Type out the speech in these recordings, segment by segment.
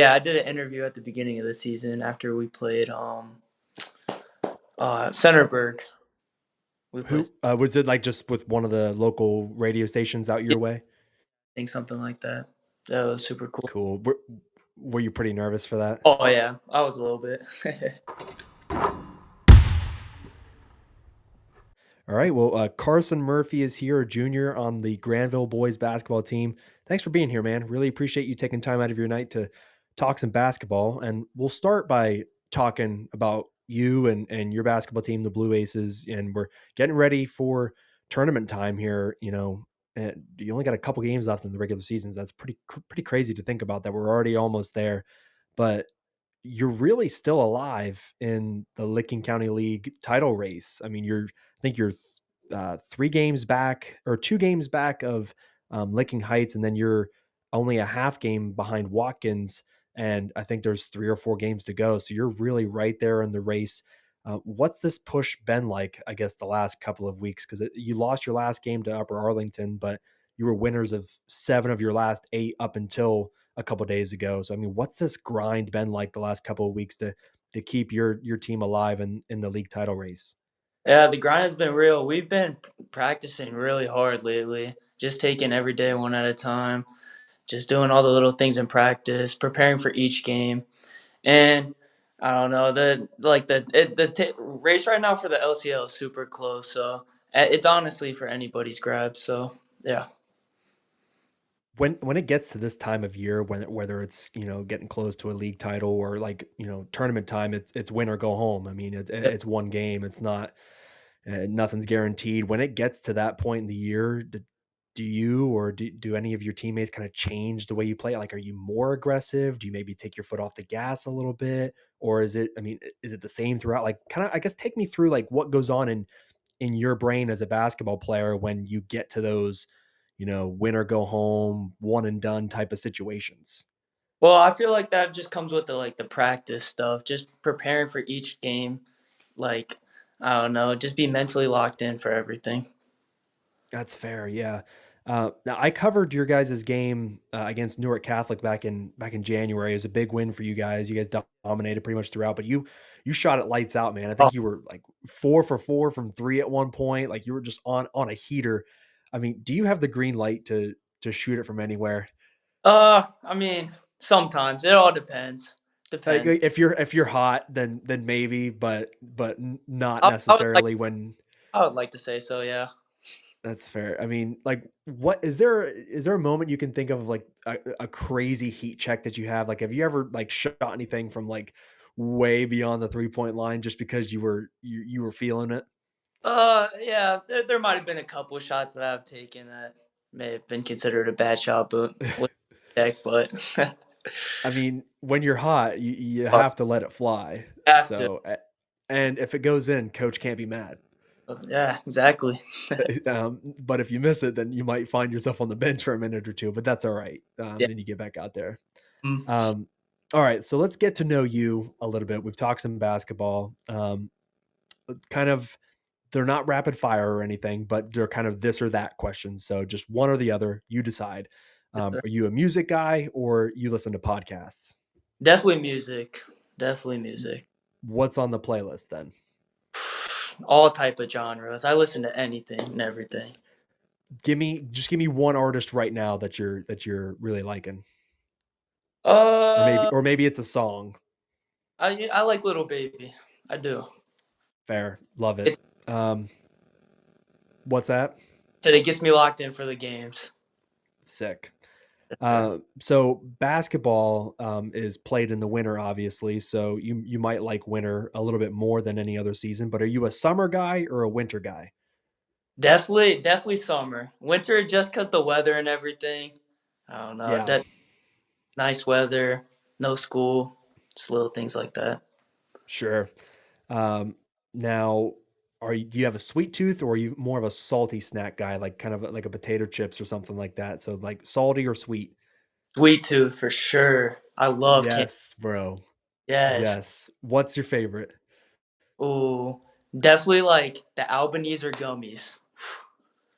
Yeah, I did an interview at the beginning of the season after we played Centerburg. We played, Who was it? Like just with one of the local radio stations out yeah, your way? I think something like that. That was super cool. Cool. Were you pretty nervous for that? Oh yeah, I was a little bit. All right. Well, Carson Murphy is here, a junior on the Granville Boys Basketball team. Thanks for being here, man. Really appreciate you taking time out of your night to talk some basketball. And we'll start by talking about you and your basketball team, the Blue Aces, and we're getting ready for tournament time here. And you only got a couple games left in the regular seasons. That's pretty crazy to think about that we're already almost there. But you're really still alive in the Licking County League title race. I mean, I think you're 3 games back or 2 games back of Licking Heights, and then you're only a half game behind Watkins. And I think there's 3 or 4 games to go. So you're really right there in the race. What's this push been like, I guess, the last couple of weeks? Because you lost your last game to Upper Arlington, but you were winners of 7 of your last 8 up until a couple days ago. So I mean, what's this grind been like the last couple of weeks to keep your team alive in the league title race? Yeah, the grind has been real. We've been practicing really hard lately. Just taking every day one at a time. Just doing all the little things in practice, preparing for each game. And I don't know the race right now for the LCL is super close. So it's honestly for anybody's grab. So yeah. When it gets to this time of year, whether it's getting close to a league title or like tournament time, it's win or go home. I mean, it's one game. It's not nothing's guaranteed. When it gets to that point in the year, do you or do any of your teammates kind of change the way you play? Like, are you more aggressive? Do you maybe take your foot off the gas a little bit, or is it? I mean, is it the same throughout? Like, kind of, I guess, take me through like what goes on in your brain as a basketball player when you get to those, win or go home, one and done type of situations. Well, I feel like that just comes with the practice stuff, just preparing for each game. Like I don't know, just be mentally locked in for everything. That's fair, yeah. Now I covered your guys' game against Newark Catholic back in January. It was a big win for you guys. You guys dominated pretty much throughout, but you shot it lights out, man. I Oh, think you were like 4 for 4 from three at one point. Like you were just on a heater. I mean, do you have the green light to shoot it from anywhere? I mean, sometimes it all depends. Like, Depends. if you're hot, then maybe, but not I would like necessarily when. I would like to say so. Yeah. That's fair. I mean, like, what is there a moment you can think of like a crazy heat check that you have? Like, have you ever like shot anything from like way beyond the 3 point line just because you were feeling it? Yeah. There might have been a couple of shots that I've taken that may have been considered a bad shot, but with check. But I mean, when you're hot, you I have to let it fly. have to. So, and if it goes in, coach can't be mad. Yeah. Exactly. But if you miss it, then you might find yourself on the bench for a minute or two. But that's all right. Yeah. Then you get back out there. Mm. Um, all right, so let's get to know you a little bit. We've talked some basketball. Kind of, they're not rapid fire or anything, but they're kind of this or that questions. So just one or the other, you decide. Yes, sir. Are you a music guy or you listen to podcasts? Definitely music. Definitely music. What's on the playlist then? All type of genres. I listen to anything and everything. Give me one artist right now that you're really liking, or maybe Uh, or maybe it's a song. I like Little Baby. I do. Fair, love it. It's Um, what's that? Said it gets me locked in for the games. Sick. Yes, sir. So basketball is played in the winter, obviously. So you might like winter a little bit more than any other season. But are you a summer guy or a winter guy? Definitely summer. Winter just cause the weather and everything. I don't know. Yeah, That nice weather, no school, just little things like that. sure. Um, now, do you have a sweet tooth or are you more of a salty snack guy, like kind of like a potato chips or something like that? So like salty or sweet? Sweet tooth for sure. I love candy. Yes, bro. Yes. Yes. What's your favorite? Ooh, definitely like the Albanese or gummies.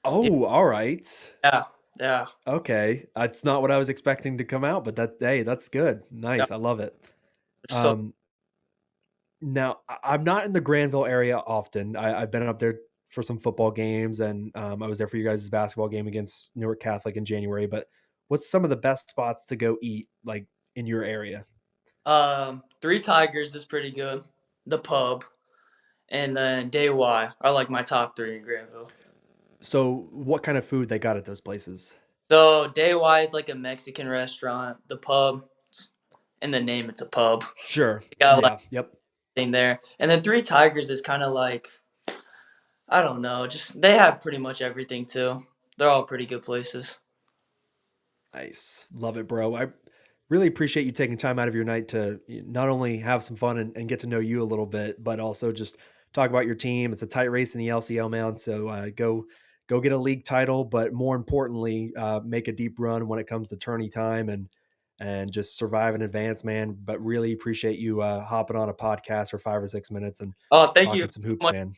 Yeah. Oh, all right. Yeah. Yeah. Okay, that's not what I was expecting to come out, but hey, that's good. Yeah. Nice, I love it. So Um, Now, I'm not in the Granville area often. I've been up there for some football games, and I was there for you guys' basketball game against Newark Catholic in January. But what's some of the best spots to go eat, like in your area? Three Tigers is pretty good. The pub and then Day Y are like my top three in Granville. So, what kind of food they got at those places? So Day Y is like a Mexican restaurant. The pub, in the name, it's a pub. Sure. They got like Yeah. Yep. thing there, and then Three Tigers is kind of like I don't know, just they have pretty much everything too. They're all pretty good places. Nice. Love it, bro. I really appreciate you taking time out of your night to not only have some fun and get to know you a little bit, but also just talk about your team. It's a tight race in the LCL, man. So go get a league title, but more importantly, make a deep run when it comes to tourney time and just survive and advance, man. But really appreciate you hopping on a podcast for 5 or 6 minutes and Oh, thank you talking so some hoops, much. man.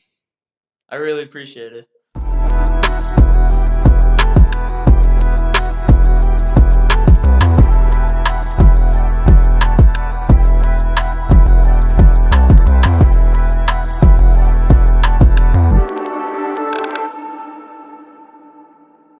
I really appreciate it.